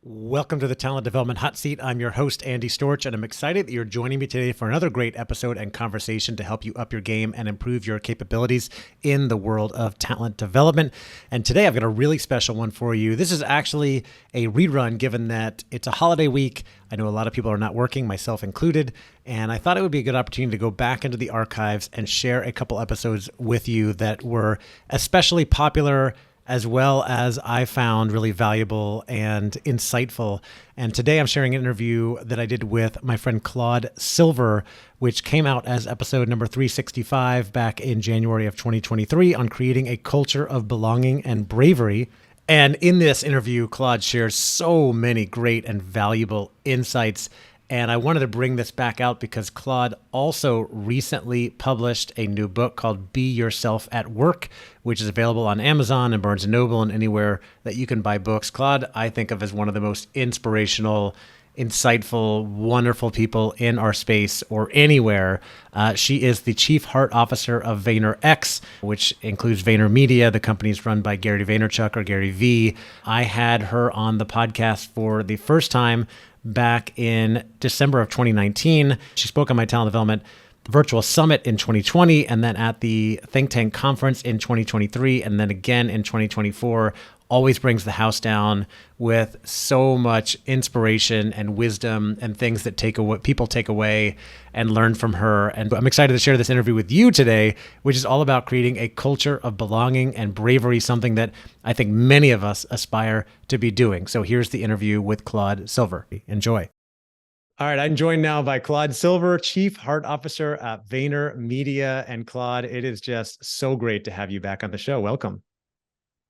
Welcome to the Talent Development Hot Seat. I'm your host, Andy Storch, and I'm excited that you're joining me today for another great episode and conversation to help you up your game and improve your capabilities in the world of talent development. And today I've got a really special one for you. This is actually a rerun, given that it's a holiday week. I know a lot of people are not working, myself included, and I thought it would be a good opportunity to go back into the archives and share a couple episodes with you that were especially popular, as well as I found really valuable and insightful. And today I'm sharing an interview that I did with my friend Claude Silver, which came out as episode number 365 back in January of 2023 on creating a culture of belonging and bravery. And in this interview, Claude shares so many great and valuable insights. And I wanted to bring this back out because Claude also recently published a new book called Be Yourself at Work, which is available on Amazon and Barnes & Noble and anywhere that you can buy books. Claude, I think of as one of the most inspirational, insightful, wonderful people in our space or anywhere. She is the Chief Heart Officer of VaynerX, which includes VaynerMedia. The company's run by Gary Vaynerchuk or Gary V. I had her on the podcast for the first time back in December of 2019. She spoke on my talent development virtual summit in 2020, and then at the Think Tank conference in 2023, and then again in 2024. Always brings the house down with so much inspiration and wisdom and things that people take away and learn from her. And I'm excited to share this interview with you today, which is all about creating a culture of belonging and bravery, something that I think many of us aspire to be doing. So here's the interview with Claude Silver. Enjoy. All right, I'm joined now by Claude Silver, Chief Heart Officer at VaynerMedia. And Claude, it is just so great to have you back on the show. Welcome.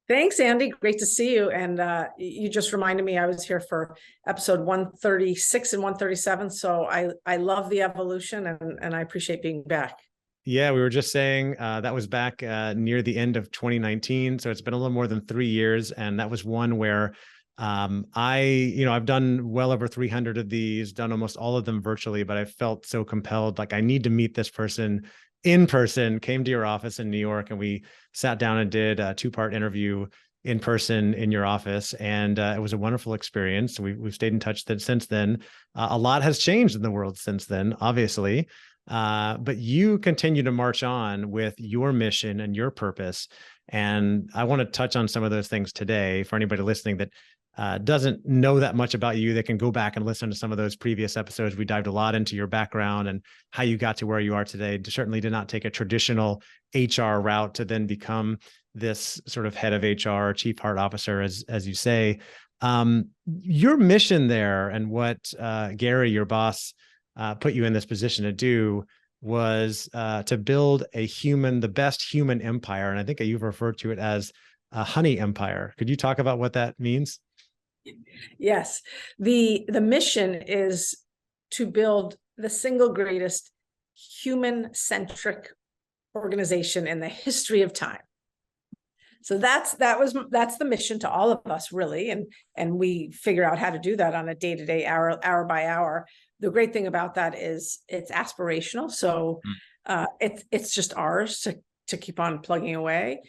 Thanks, Andy. Great to see you. And you just reminded me I was here for episode 136 and 137. So I love the evolution and I appreciate being back. Yeah, we were just saying that was back near the end of 2019. So it's been a little more than 3 years. And that was one where I've done well over 300 of these, done almost all of them virtually, but I felt so compelled, like I need to meet this person in person. Came to your office in New York and we sat down and did a 2-part interview in person in your office. And it was a wonderful experience. We've stayed in touch since then. A lot has changed in the world since then, obviously. But you continue to march on with your mission and your purpose. And I want to touch on some of those things today for anybody listening that doesn't know that much about you. They can go back and listen to some of those previous episodes. We dived a lot into your background and how you got to where you are today. Certainly did not take a traditional HR route to then become this sort of head of HR, Chief Heart Officer, as you say. Your mission there and what Gary, your boss, put you in this position to do was to build the best human empire. And I think you've referred to it as a honey empire. Could you talk about what that means? Yes. The mission is to build the single greatest human-centric organization in the history of time. So that's the mission to all of us, really. And we figure out how to do that on a day-to-day, hour by hour. The great thing about that is it's aspirational. So it's just ours to keep on plugging away.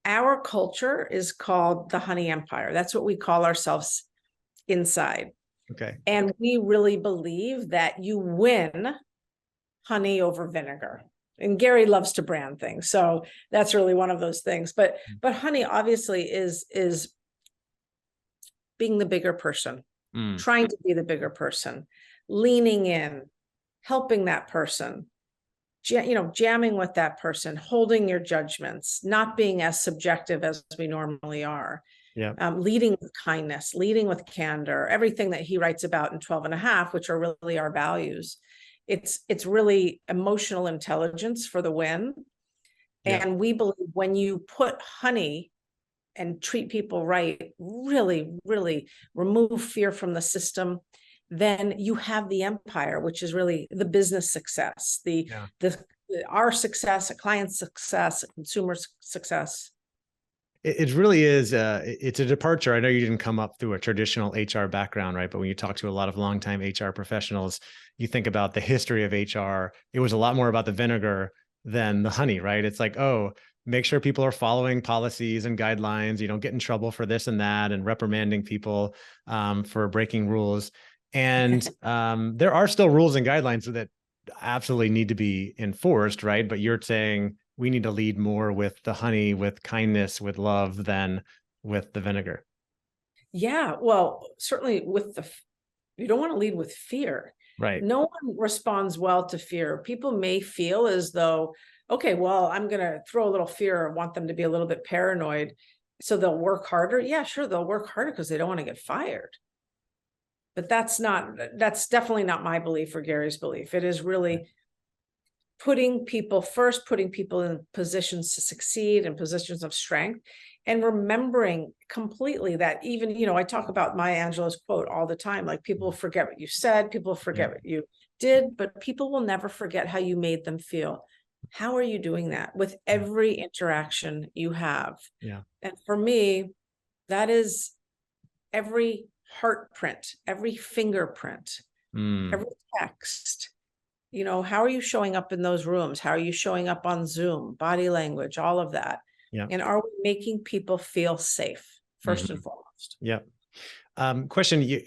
Our culture is called the Honey Empire. That's what we call ourselves inside. Okay. And we really believe that you win honey over vinegar. And Gary loves to brand things. So that's really one of those things. But honey obviously is being the bigger person, trying to be the bigger person, leaning in, helping that person, jamming with that person, holding your judgments, not being as subjective as we normally are. Yeah. Leading with kindness, leading with candor, everything that he writes about in 12 and a half, which are really our values. It's really emotional intelligence for the win. Yeah. And we believe when you put honey and treat people right, really, really remove fear from the system, then you have the empire, which is really the business success, our success, a client's success, a consumer's success. It really is. It's a departure. I know you didn't come up through a traditional HR background, right? But when you talk to a lot of longtime HR professionals, you think about the history of HR. It was a lot more about the vinegar than the honey, right? It's like, oh, make sure people are following policies and guidelines. You don't get in trouble for this and that, and reprimanding people for breaking rules. And there are still rules and guidelines that absolutely need to be enforced, right? But you're saying we need to lead more with the honey, with kindness, with love than with the vinegar. Yeah, well, certainly you don't want to lead with fear. Right. No one responds well to fear. People may feel as though, okay, well, I'm going to throw a little fear. I want them to be a little bit paranoid. So they'll work harder. Yeah, sure. They'll work harder because they don't want to get fired. But that's definitely not my belief or Gary's belief. It is really putting people first, putting people in positions to succeed and positions of strength, and remembering completely that even, I talk about Maya Angelou's quote all the time, like people forget what you said, people forget what you did, but people will never forget how you made them feel. How are you doing that with every interaction you have? Yeah. And for me, that is every heart print, every fingerprint, every text. How are you showing up in those rooms? How are you showing up on Zoom, body language, all of that? Yeah. And are we making people feel safe first and foremost? Yeah. Question.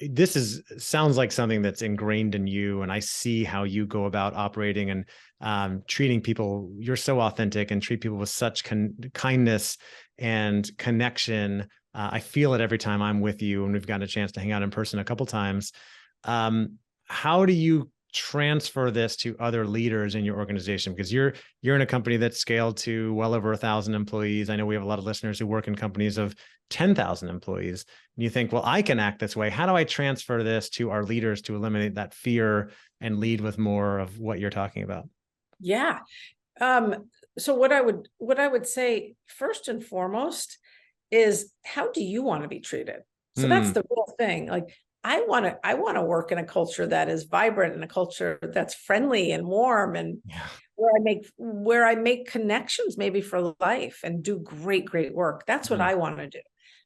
Sounds like something that's ingrained in you, and I see how you go about operating and treating people. You're so authentic and treat people with such kindness and connection. I feel it every time I'm with you, and we've gotten a chance to hang out in person a couple times. How do you transfer this to other leaders in your organization? Because you're in a company that's scaled to well over 1,000 employees. I know we have a lot of listeners who work in companies of 10,000 employees. And you think, well, I can act this way. How do I transfer this to our leaders to eliminate that fear and lead with more of what you're talking about? Yeah. So what I would say first and foremost is, how do you want to be treated? So that's the real thing. Like, I want to work in a culture that is vibrant, and a culture that's friendly and warm, and where I make connections maybe for life and do great work. That's what I want to do.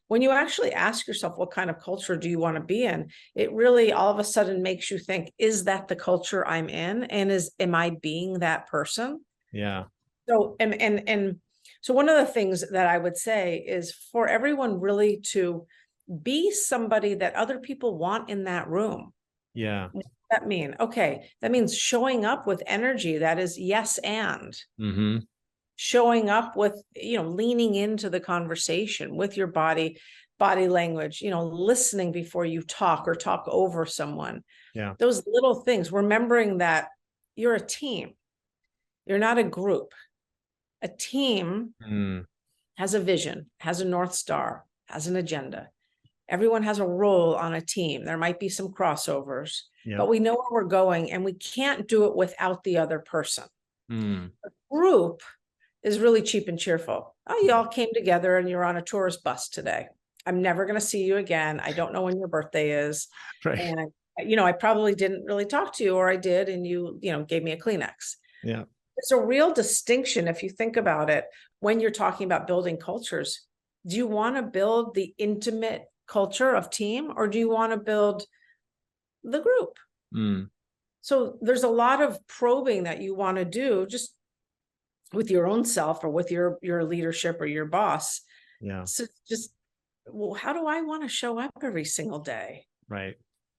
When you actually ask yourself, what kind of culture do you want to be in? It really all of a sudden makes you think, is that the culture I'm in? And am I being that person? Yeah. So, and so one of the things that I would say is for everyone really to be somebody that other people want in that room. Yeah. What does that mean? Okay. That means showing up with energy that is yes and. Showing up with, leaning into the conversation with your body language, listening before you talk or talk over someone. Yeah. Those little things, remembering that you're a team. You're not a group. A team has a vision, has a North Star, has an agenda. Everyone has a role on a team. There might be some crossovers, but we know where we're going, and we can't do it without the other person. A group is really cheap and cheerful. Oh, you all came together and you're on a tourist bus today. I'm never going to see you again. I don't know when your birthday is. Right. And I probably didn't really talk to you, or I did, and you gave me a Kleenex. Yeah. There's a real distinction if you think about it when you're talking about building cultures. Do you want to build the intimate culture of team, or do you want to build the group? So there's a lot of probing that you want to do just with your own self or with your leadership or your boss. Yeah. So just, well, how do I want to show up every single day? Right.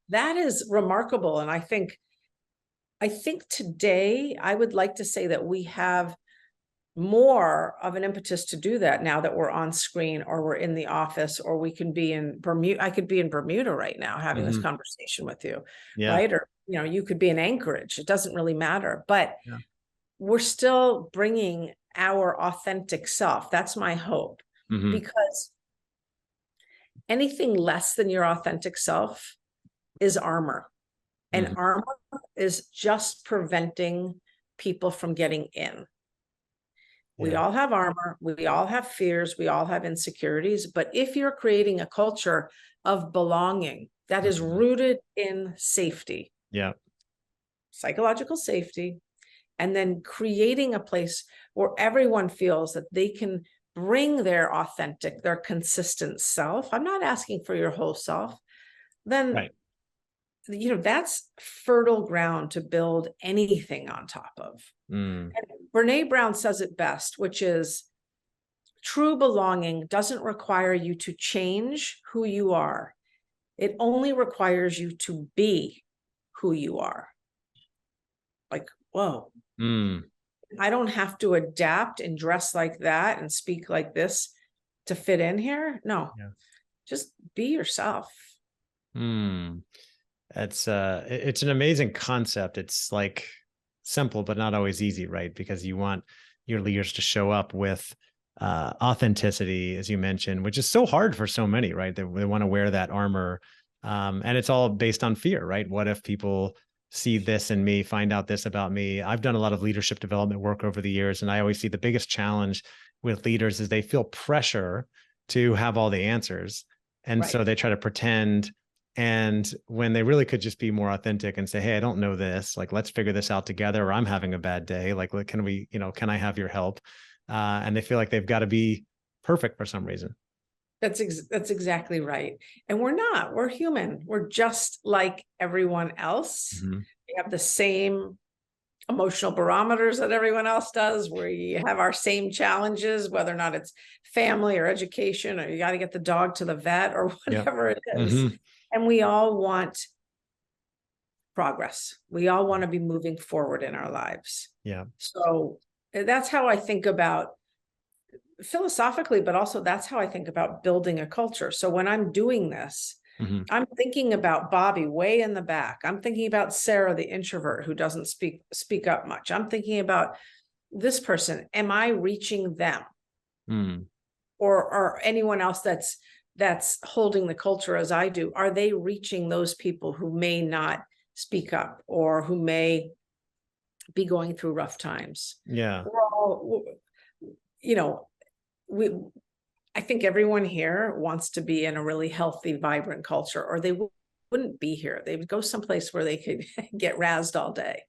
That is remarkable. And I think today I would like to say that we have more of an impetus to do that now that we're on screen, or we're in the office, or we can be in Bermuda. I could be in Bermuda right now having this conversation with you, right? Or, you could be in Anchorage. It doesn't really matter, but we're still bringing our authentic self. That's my hope, because anything less than your authentic self is armor, and armor is just preventing people from getting in. We all have armor, we all have fears, we all have insecurities, but if you're creating a culture of belonging that is rooted in safety, psychological safety, and then creating a place where everyone feels that they can bring their authentic, their consistent self. I'm not asking for your whole self. Then, that's fertile ground to build anything on top of. And Brene Brown says it best, which is, true belonging doesn't require you to change who you are. It only requires you to be who you are. Like, whoa. I don't have to adapt and dress like that and speak like this to fit in here. No, just be yourself. It's an amazing concept. It's like simple, but not always easy, right? Because you want your leaders to show up with authenticity, as you mentioned, which is so hard for so many, right? They want to wear that armor. And it's all based on fear, right? What if people see this in me, find out this about me? I've done a lot of leadership development work over the years, and I always see the biggest challenge with leaders is they feel pressure to have all the answers. And so they try to pretend. And when they really could just be more authentic and say, hey, I don't know this, like, let's figure this out together, or I'm having a bad day. Like, can we, can I have your help? And they feel like they've got to be perfect for some reason. That's exactly right. And we're not, we're human. We're just like everyone else. We have the same emotional barometers that everyone else does. We have our same challenges, whether or not it's family or education, or you got to get the dog to the vet or whatever it is. And we all want progress. We all want to be moving forward in our lives. So that's how I think about philosophically, but also that's how I think about building a culture. So when I'm doing this, I'm thinking about Bobby way in the back. I'm thinking about Sarah, the introvert who doesn't speak up much. I'm thinking about this person. Am I reaching them? Or anyone else that's holding the culture as I do? Are they reaching those people who may not speak up or who may be going through rough times? We're all, I think everyone here wants to be in a really healthy, vibrant culture, or they wouldn't be here. They would go someplace where they could get razzed all day.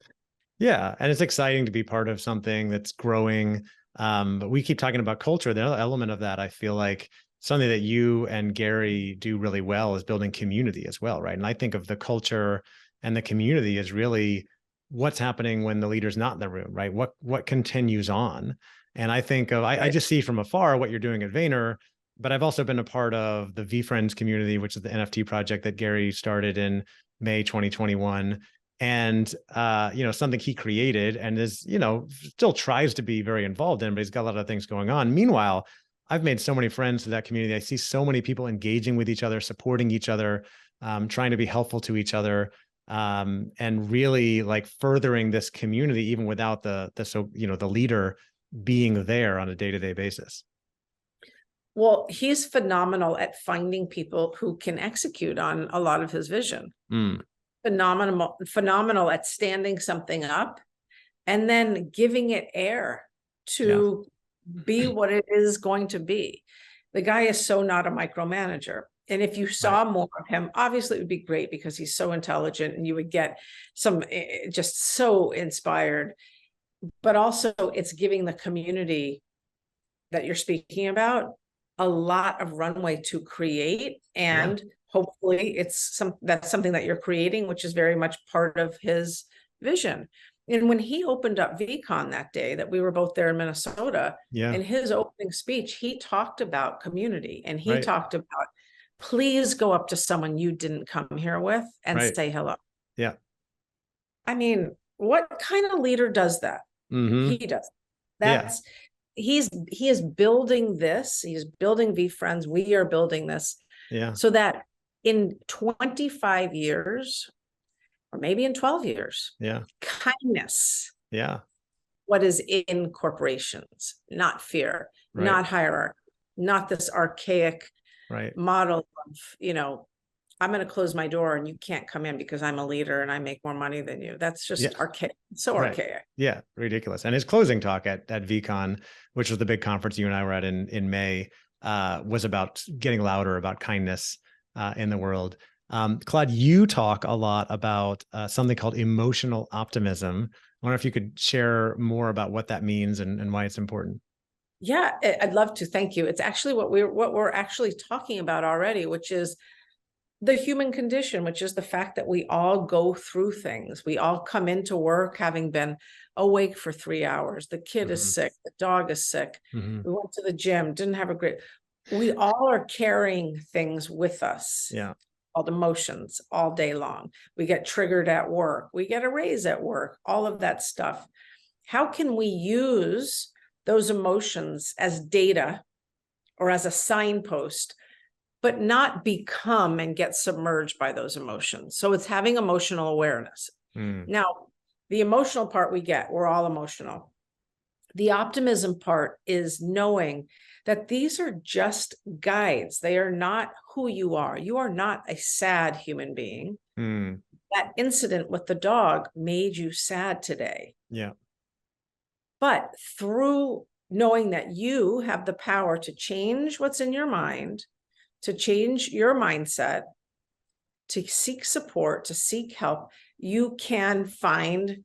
Yeah. And it's exciting to be part of something that's growing. But we keep talking about culture. The other element of that, I feel like something that you and Gary do really well is building community as well, right? And I think of the culture and the community as really what's happening when the leader's not in the room, right? What continues on. And I think of, I just see from afar what you're doing at Vayner, but I've also been a part of the VFriends community, which is the NFT project that Gary started in May 2021. And, something he created and is, still tries to be very involved in, but he's got a lot of things going on. Meanwhile, I've made so many friends to that community. I see so many people engaging with each other, supporting each other, trying to be helpful to each other. And really like furthering this community, even without the leader being there on a day-to-day basis. Well, he's phenomenal at finding people who can execute on a lot of his vision. Phenomenal at standing something up and then giving it air to be what it is going to be. The guy is so not a micromanager. And if you saw more of him, obviously it would be great because he's so intelligent and you would get some just so inspired. But also it's giving the community that you're speaking about a lot of runway to create. And hopefully that's something that you're creating, which is very much part of his vision. And when he opened up VCon that day that we were both there in Minnesota, in his opening speech, he talked about community and he talked about, please go up to someone you didn't come here with and say hello. I mean, what kind of leader does that? He does. He is building this. He's building VFriends. We are building this so that in 25 years, or maybe in 12 years, kindness. What is in corporations, not fear, not hierarchy, not this archaic model of, I'm going to close my door and you can't come in because I'm a leader and I make more money than you. That's just archaic. So archaic. Yeah, ridiculous. And his closing talk at VCon, which was the big conference you and I were at in May, was about getting louder about kindness in the world. Claude, you talk a lot about something called emotional optimism. I wonder if you could share more about what that means and why it's important. Yeah, I'd love to. Thank you. It's actually what we're actually talking about already, which is the human condition, which is the fact that we all go through things. We all come into work having been awake for 3 hours. The kid Mm-hmm. is sick. The dog is sick. Mm-hmm. We went to the gym, didn't have a great. We all are carrying things with us. Yeah. Called emotions all day long. We get triggered at work. We get a raise at work, all of that stuff. How can we use those emotions as data or as a signpost, but not become and get submerged by those emotions? So it's having emotional awareness. Now, the emotional part we get, we're all emotional. The optimism part is knowing that these are just guides. They are not who you are. You are not a sad human being. That incident with the dog made you sad today. Yeah. But through knowing that you have the power to change what's in your mind, to change your mindset, to seek support, to seek help, you can find,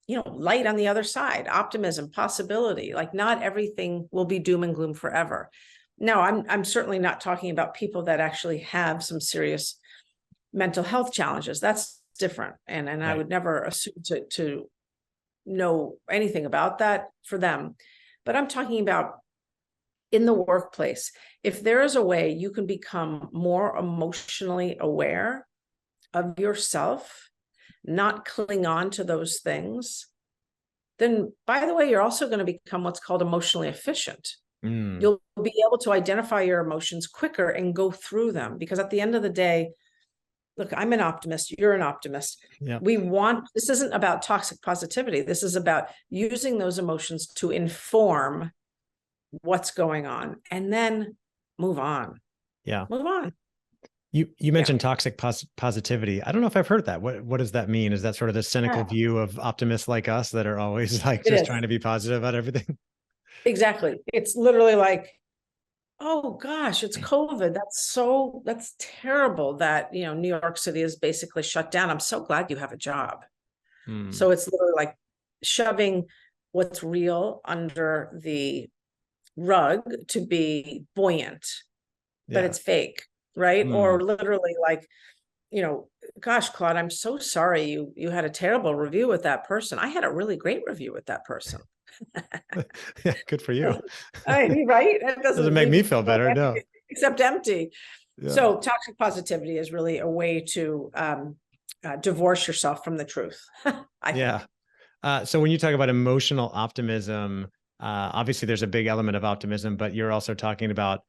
light on the other side, optimism, possibility. Like, not everything will be doom and gloom forever. Now, I'm certainly not talking about people that actually have some serious mental health challenges. That's different. And I would never assume to know anything about that for them. But I'm talking about in the workplace. If there is a way you can become more emotionally aware of yourself, not cling on to those things, then, by the way, you're also going to become what's called emotionally efficient. You'll be able to identify your emotions quicker and go through them, because at the end of the day, look, I'm an optimist. You're an optimist. Yeah. This isn't about toxic positivity. This is about using those emotions to inform what's going on and then move on. Yeah. Move on. You mentioned toxic positivity. I don't know if I've heard that. What does that mean? Is that sort of the cynical view of optimists like us that are always like just trying to be positive about everything? Exactly. It's literally like, oh gosh, it's COVID. That's terrible that, New York City is basically shut down. I'm so glad you have a job. So it's literally like shoving what's real under the rug to be buoyant, but it's fake, right? Or literally like, gosh, Claude, I'm so sorry you had a terrible review with that person. I had a really great review with that person. Yeah, good for you. Right? It Doesn't make me feel better, no. Except empty. Yeah. So toxic positivity is really a way to divorce yourself from the truth. So when you talk about emotional optimism, obviously there's a big element of optimism, but you're also talking about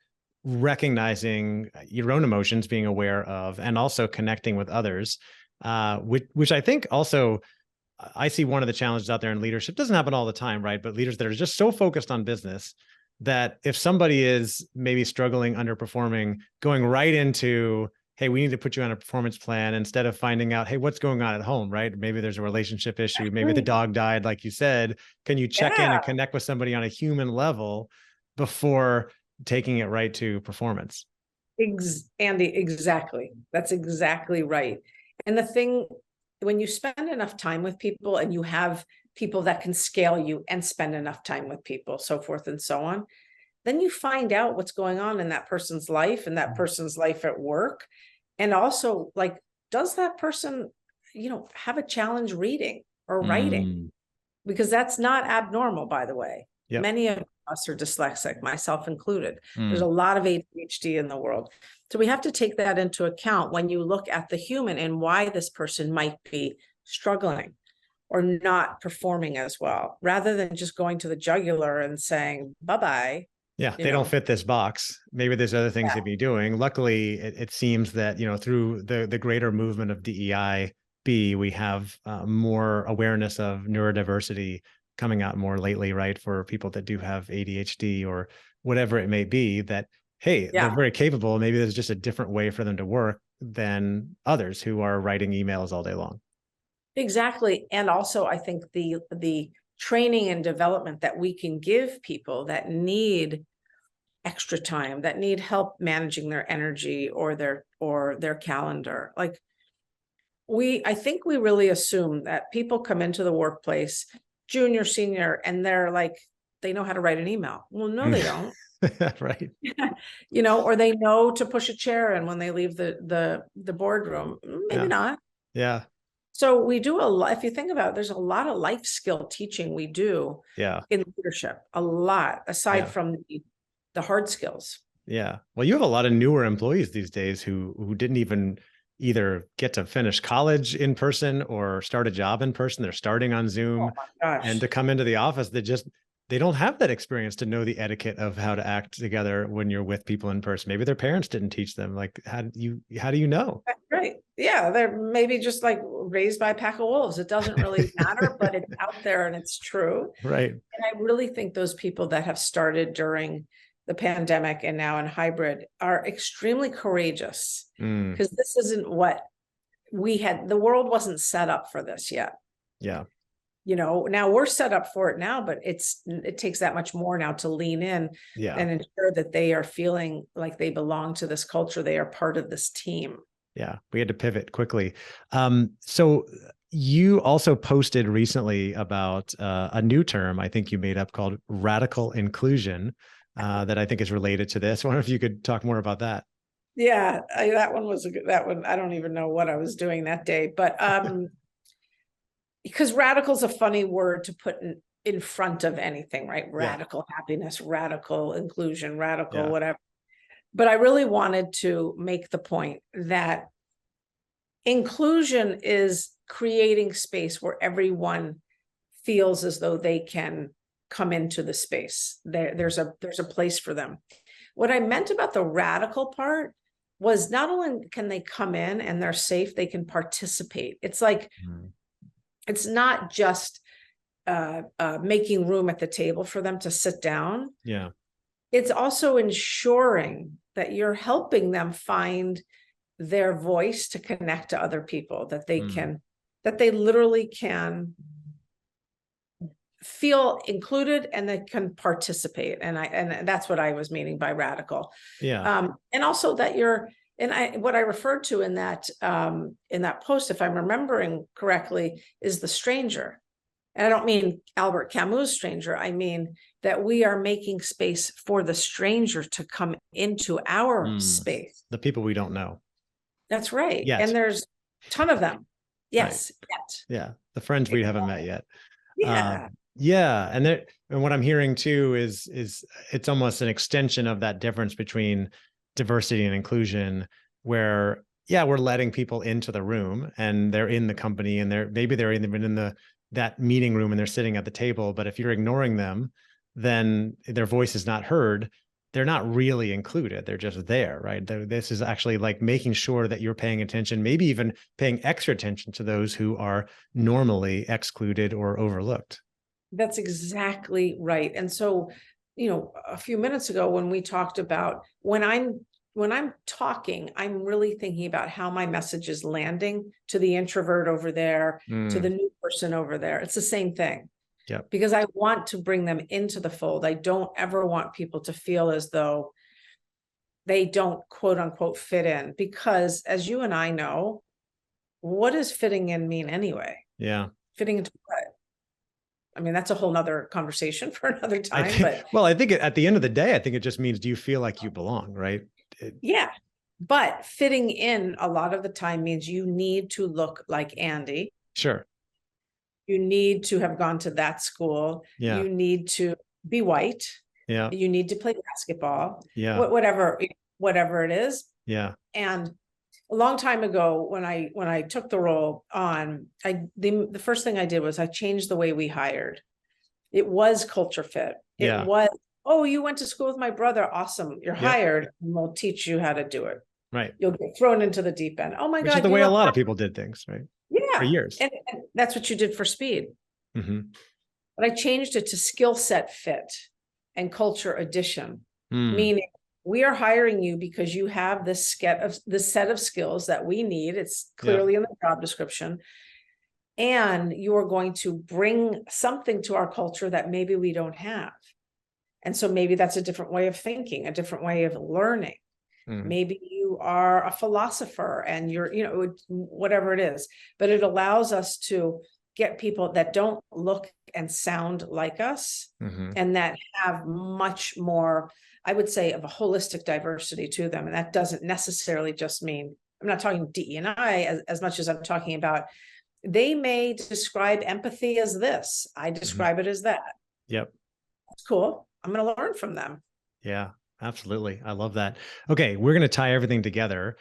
recognizing your own emotions, being aware of, and also connecting with others, which I think also I see one of the challenges out there in leadership. Doesn't happen all the time, right? But leaders that are just so focused on business that if somebody is maybe struggling, underperforming, going right into, hey, we need to put you on a performance plan instead of finding out, hey, what's going on at home, right? Maybe there's a relationship issue. Maybe the dog died, like you said. Can you check in and connect with somebody on a human level before taking it right to performance? Andy, exactly. That's exactly right. And the thing, when you spend enough time with people and you have people that can scale you and spend enough time with people, so forth and so on, then you find out what's going on in that person's life and that person's life at work. And also, like, does that person, have a challenge reading or writing? Because that's not abnormal, by the way. Yep. Many of us are dyslexic, myself included. There's a lot of ADHD in the world. So we have to take that into account when you look at the human and why this person might be struggling or not performing as well, rather than just going to the jugular and saying, bye-bye. Yeah, they don't fit this box. Maybe there's other things they'd be doing. Luckily, it seems that, through the greater movement of DEI-B, we have more awareness of neurodiversity coming out more lately, right? For people that do have ADHD or whatever it may be, that, hey, they're very capable. Maybe there's just a different way for them to work than others who are writing emails all day long. Exactly. And also, I think the training and development that we can give people that need extra time, that need help managing their energy or their calendar. Like, I think we really assume that people come into the workplace, junior, senior, and they're like, they know how to write an email. Well, no, they don't. Right. Or they know to push a chair in when they leave the boardroom. Maybe Yeah. not. Yeah. So we do a lot. If you think about it, there's a lot of life skill teaching we do Yeah. in leadership, a lot, aside Yeah. from the hard skills. Yeah. Well, you have a lot of newer employees these days who didn't even either get to finish college in person or start a job in person. They're starting on Zoom, Oh my and gosh. to come into the office, they don't have that experience to know the etiquette of how to act together when you're with people in person. Maybe their parents didn't teach them. Like, how do you know? Right. Yeah. They're maybe just like raised by a pack of wolves. It doesn't really matter, but it's out there and it's true. Right. And I really think those people that have started during the pandemic and now in hybrid are extremely courageous, Mm. because this isn't what we had. The world wasn't set up for this yet. Yeah. Now we're set up for it now, but it takes that much more now to lean in Yeah. and ensure that they are feeling like they belong to this culture. They are part of this team. Yeah. We had to pivot quickly. So you also posted recently about a new term I think you made up called radical inclusion, that I think is related to this. I wonder if you could talk more about that. Yeah, that one was that one. I don't even know what I was doing that day, but because radical is a funny word to put in front of anything, right? Radical happiness, radical inclusion, radical whatever. But I really wanted to make the point that inclusion is creating space where everyone feels as though they can come into the space. There's a place for them. What I meant about the radical part was not only can they come in and they're safe, they can participate. It's like, it's not just making room at the table for them to sit down. Yeah. It's also ensuring that you're helping them find their voice to connect to other people, that they literally can feel included and they can participate. And that's what I was meaning by radical. Yeah. And also that what I referred to in that post, if I'm remembering correctly, is the stranger. And I don't mean Albert Camus' stranger. I mean that we are making space for the stranger to come into our space. The people we don't know. That's right. Yet. And there's a ton of them. Yes. Right. Yeah. The friends we haven't met yet. Yeah. Yeah. And what I'm hearing too is it's almost an extension of that difference between diversity and inclusion, where, we're letting people into the room and they're in the company and maybe they're even in that meeting room and they're sitting at the table. But if you're ignoring them, then their voice is not heard. They're not really included. They're just there, right? This is actually like making sure that you're paying attention, maybe even paying extra attention to those who are normally excluded or overlooked. That's exactly right. And so, a few minutes ago when we talked about when I'm talking, I'm really thinking about how my message is landing to the introvert over there, to the new person over there. It's the same thing. Yeah. Because I want to bring them into the fold. I don't ever want people to feel as though they don't quote unquote fit in, because as you and I know, what does fitting in mean anyway? Yeah. Fitting into what? I mean, that's a whole nother conversation for another time. I think at the end of the day, I think it just means, do you feel like you belong, right? Yeah. But fitting in a lot of the time means you need to look like Andy. Sure. You need to have gone to that school. Yeah. You need to be white. Yeah. You need to play basketball. Yeah. Whatever it is. Yeah. And a long time ago, when I took the role on, the first thing I did was I changed the way we hired. It was culture fit. It was, oh, you went to school with my brother. Awesome. You're hired, and we'll teach you how to do it. Right. You'll get thrown into the deep end. Oh my God. Which is the way a lot of people did things, right? Yeah. For years. And that's what you did for speed. But I changed it to skill set fit and culture addition, meaning we are hiring you because you have this set of skills that we need. It's clearly in the job description. And you are going to bring something to our culture that maybe we don't have. And so maybe that's a different way of thinking, a different way of learning. Maybe you are a philosopher and you're, whatever it is, but it allows us to get people that don't look and sound like us and that have much more I would say, of a holistic diversity to them. And that doesn't necessarily just mean, I'm not talking DE&I as much as I'm talking about, they may describe empathy as this. I describe it as that. Yep. That's cool. I'm going to learn from them. Yeah, absolutely. I love that. Okay, we're going to tie everything together.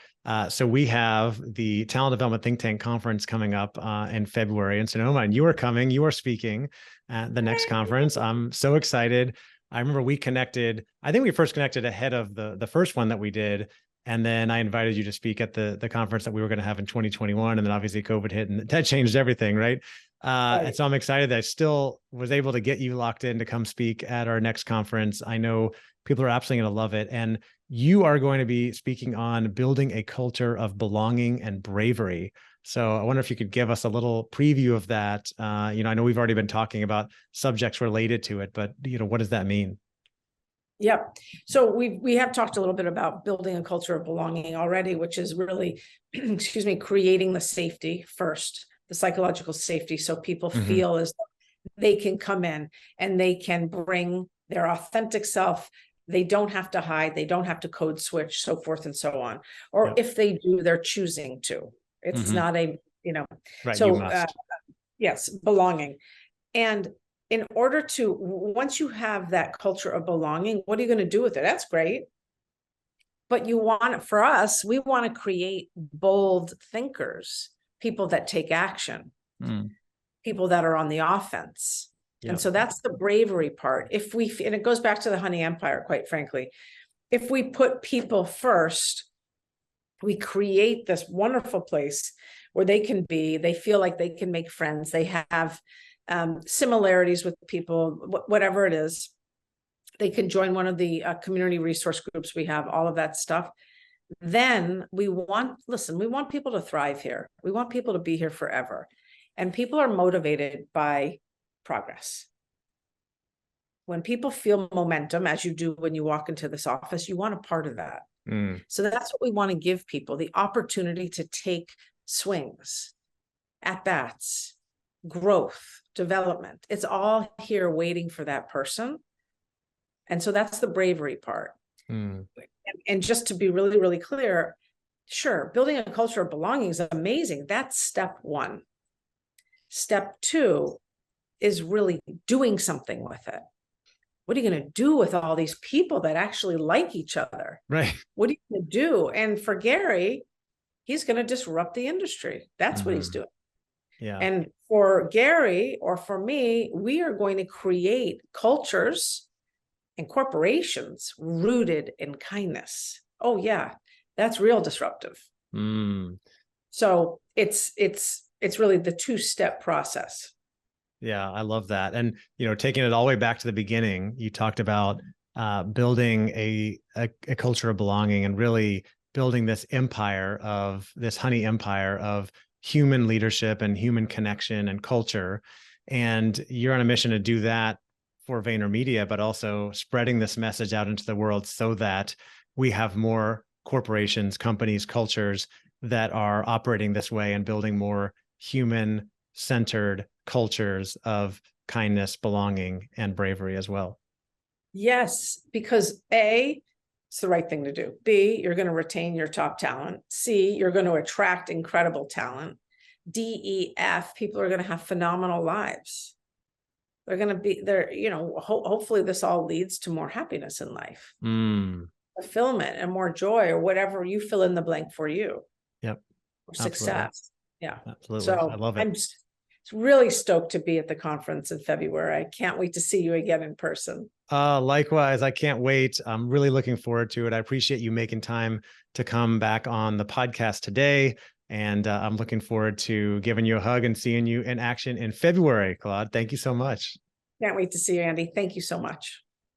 So we have the Talent Development Think Tank Conference coming up in February in Sonoma, and you are coming. You are speaking at the next conference. I'm so excited. I remember we connected. I think we first connected ahead of the first one that we did, and then I invited you to speak at the conference that we were going to have in 2021, and then obviously COVID hit, and that changed everything, right? And so I'm excited that I still was able to get you locked in to come speak at our next conference. I know people are absolutely going to love it. And you are going to be speaking on building a culture of belonging and bravery. So I wonder if you could give us a little preview of that. I know we've already been talking about subjects related to it, but what does that mean? Yep. So we have talked a little bit about building a culture of belonging already, which is really, excuse me, creating the safety first, the psychological safety, so people feel as though they can come in and they can bring their authentic self. They don't have to hide. They don't have to code switch, so forth and so on. Or if they do, they're choosing to. It's not a, right, so you must. yes, belonging. And in order to, once you have that culture of belonging, what are you going to do with it? That's great. But you want it, for us, we want to create bold thinkers, people that take action, people that are on the offense. Yep. And so that's the bravery part. And it goes back to the honey empire, quite frankly, if we put people first, we create this wonderful place where they feel like they can make friends. They have similarities with people, whatever it is. They can join one of the community resource groups we have, all of that stuff. Then we want people to thrive here. We want people to be here forever. And people are motivated by progress. When people feel momentum, as you do when you walk into this office, you want a part of that. So that's what we want to give people, the opportunity to take swings, at-bats, growth, development. It's all here waiting for that person. And so that's the bravery part. And just to be really, really clear, sure, building a culture of belonging is amazing. That's step one. Step two is really doing something with it. What are you going to do with all these people that actually like each other? Right. What are you going to do? And for Gary, he's going to disrupt the industry. That's what he's doing. Yeah. And for Gary or for me, we are going to create cultures and corporations rooted in kindness. Oh yeah, that's real disruptive. So it's really the two-step process. Yeah, I love that. And, taking it all the way back to the beginning, you talked about building a culture of belonging and really building this honey empire of human leadership and human connection and culture. And you're on a mission to do that for VaynerMedia, but also spreading this message out into the world so that we have more corporations, companies, cultures that are operating this way and building more human-centered cultures of kindness, belonging, and bravery as well. Yes, because A, it's the right thing to do. B, you're going to retain your top talent. C, you're going to attract incredible talent. D, E, F, people are going to have phenomenal lives. They're going to be there, hopefully this all leads to more happiness in life, fulfillment and more joy, or whatever you fill in the blank for you. Yep. Or success. Yeah. Absolutely. So I love it. I'm really stoked to be at the conference in February. I can't wait to see you again in person. Likewise, I can't wait. I'm really looking forward to it. I appreciate you making time to come back on the podcast today. And I'm looking forward to giving you a hug and seeing you in action in February, Claude. Thank you so much. Can't wait to see you, Andy. Thank you so much.